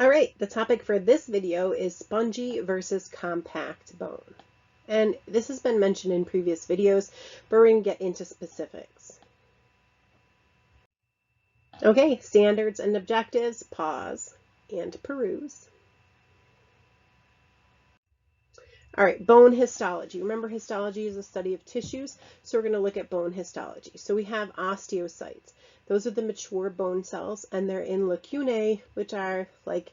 All right, the topic for this video is spongy versus compact bone. And this has been mentioned in previous videos, but we're going to get into specifics. Okay, standards and objectives, pause and peruse. All right, bone histology. Remember, histology is a study of tissues, so we're going to look at bone histology. So we have osteocytes. Those are the mature bone cells, and they're in lacunae, which are like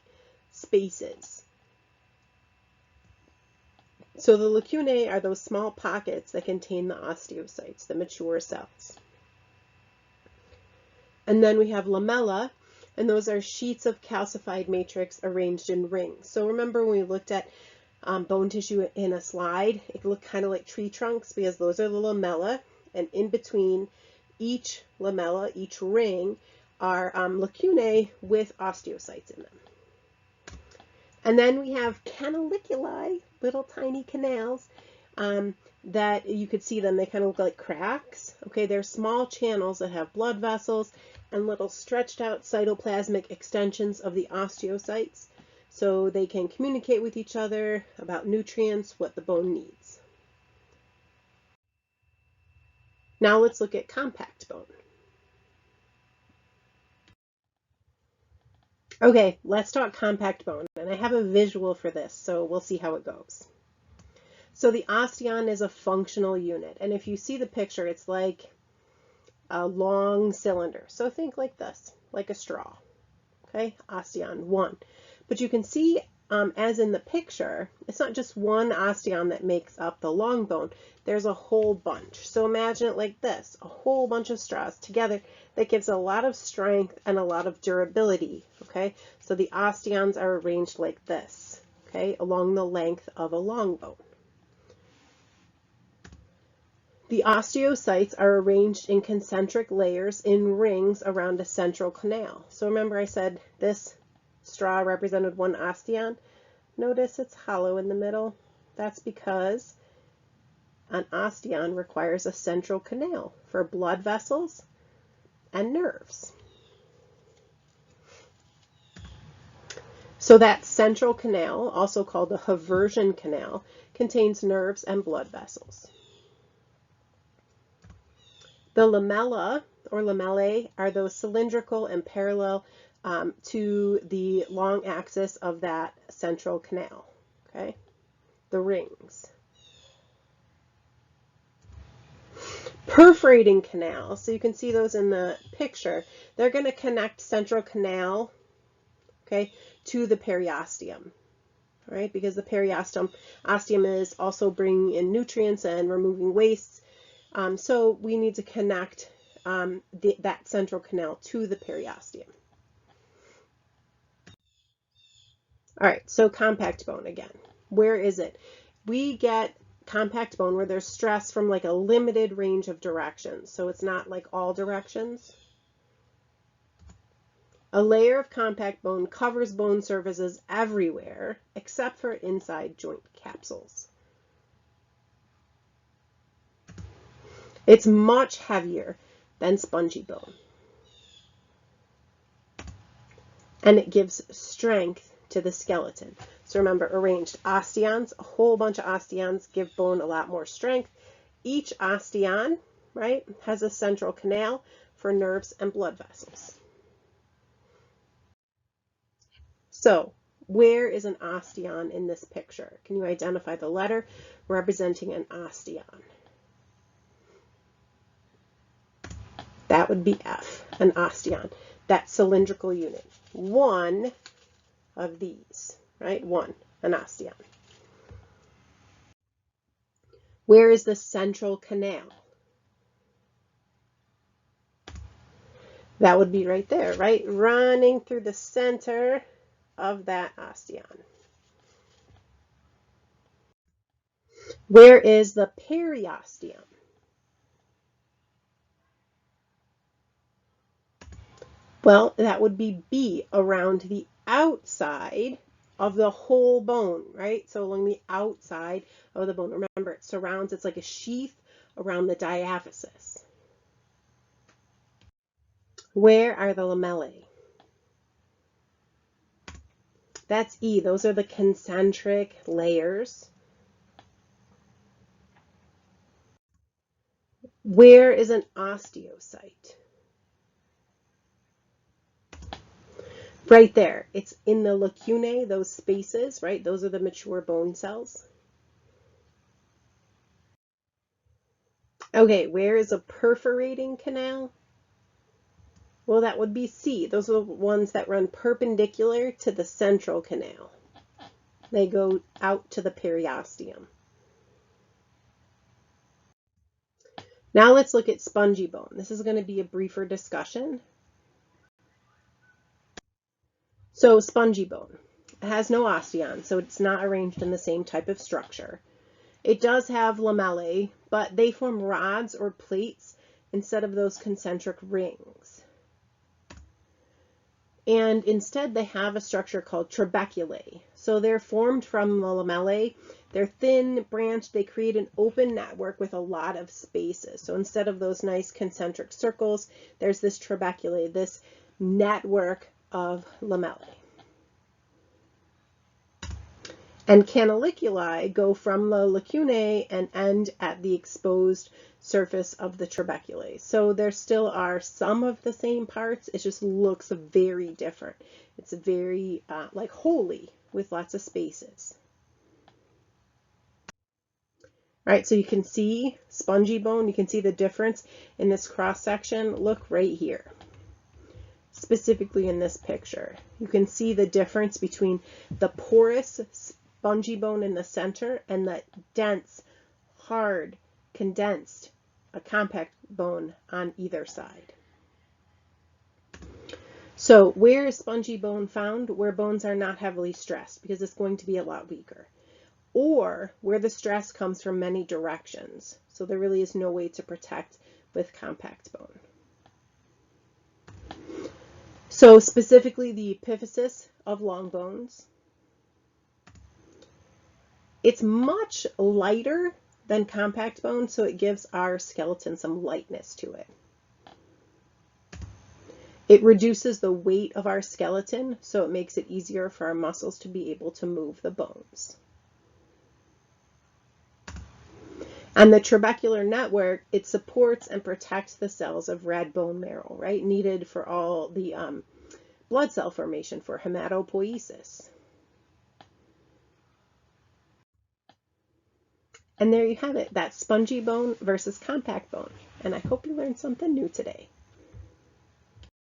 spaces. So the lacunae are those small pockets that contain the osteocytes, the mature cells. And then we have lamella, and those are sheets of calcified matrix arranged in rings. So remember when we looked at bone tissue in a slide, it looked kind of like tree trunks because those are the lamella, and in between each lamella, each ring, are lacunae with osteocytes in them. And then we have canaliculi, little tiny canals that you could see them. They kind of look like cracks. Okay, they're small channels that have blood vessels and little stretched out cytoplasmic extensions of the osteocytes, so they can communicate with each other about nutrients, what the bone needs. Now let's look at compact bone. Okay, let's talk compact bone, and I have a visual for this, so we'll see how it goes. So the osteon is a functional unit, and if you see the picture, it's like a long cylinder. So think like this, like a straw. Okay, osteon 1. But you can see, as in the picture, it's not just one osteon that makes up the long bone. There's a whole bunch. So imagine it like this, a whole bunch of straws together that gives a lot of strength and a lot of durability. Okay, so the osteons are arranged like this, okay, along the length of a long bone. The osteocytes are arranged in concentric layers in rings around a central canal. So remember I said this straw represented one osteon. Notice it's hollow in the middle. That's because an osteon requires a central canal for blood vessels and nerves. So that central canal, also called the haversian canal, contains nerves and blood vessels. The lamella, or lamellae, are those cylindrical and parallel to the long axis of that central canal, okay? The rings. Perforating canals, so you can see those in the picture, they're going to connect central canal, okay, to the periosteum, right? Because the osteum is also bringing in nutrients and removing wastes. So we need to connect that central canal to the periosteum. All right, so compact bone again. Where is it? We get compact bone where there's stress from like a limited range of directions. So it's not like all directions. A layer of compact bone covers bone surfaces everywhere except for inside joint capsules. It's much heavier than spongy bone. And it gives strength to the skeleton. So remember, arranged osteons, a whole bunch of osteons give bone a lot more strength. Each osteon, right, has a central canal for nerves and blood vessels. So where is an osteon in this picture? Can you identify the letter representing an osteon? That would be F, an osteon, that cylindrical unit. One of these, right? One, an osteon. Where is the central canal? That would be right there, right? Running through the center of that osteon. Where is the periosteum? Well, that would be B, around the outside of the whole bone, right? So along the outside of the bone. Remember, it surrounds, it's like a sheath around the diaphysis. Where are the lamellae? That's E. Those are the concentric layers. Where is an osteocyte? Right there. It's in the lacunae, those spaces, right? Those are the mature bone cells. Okay, where is a perforating canal? Well, that would be C. Those are the ones that run perpendicular to the central canal. They go out to the periosteum. Now let's look at spongy bone. This is going to be a briefer discussion. So spongy bone. It has no osteon, so it's not arranged in the same type of structure. It does have lamellae, but they form rods or plates instead of those concentric rings. And instead they have a structure called trabeculae. So they're formed from the lamellae. They're thin, branched, they create an open network with a lot of spaces. So instead of those nice concentric circles, there's this trabeculae, this network of lamellae. And canaliculi go from the lacunae and end at the exposed surface of the trabeculae. So there still are some of the same parts, it just looks very different. It's very like holy with lots of spaces. All right, so you can see spongy bone, you can see the difference in this cross section. Look right here, specifically in this picture. You can see the difference between the porous spongy bone in the center and the dense, hard, condensed, a compact bone on either side. So where is spongy bone found? Where bones are not heavily stressed, because it's going to be a lot weaker. Or where the stress comes from many directions. So there really is no way to protect with compact bone. So specifically the epiphysis of long bones. It's much lighter than compact bone, so it gives our skeleton some lightness to it. It reduces the weight of our skeleton, so it makes it easier for our muscles to be able to move the bones. And the trabecular network, it supports and protects the cells of red bone marrow, right, needed for all the blood cell formation for hematopoiesis. And there you have it, that's spongy bone versus compact bone. And I hope you learned something new today.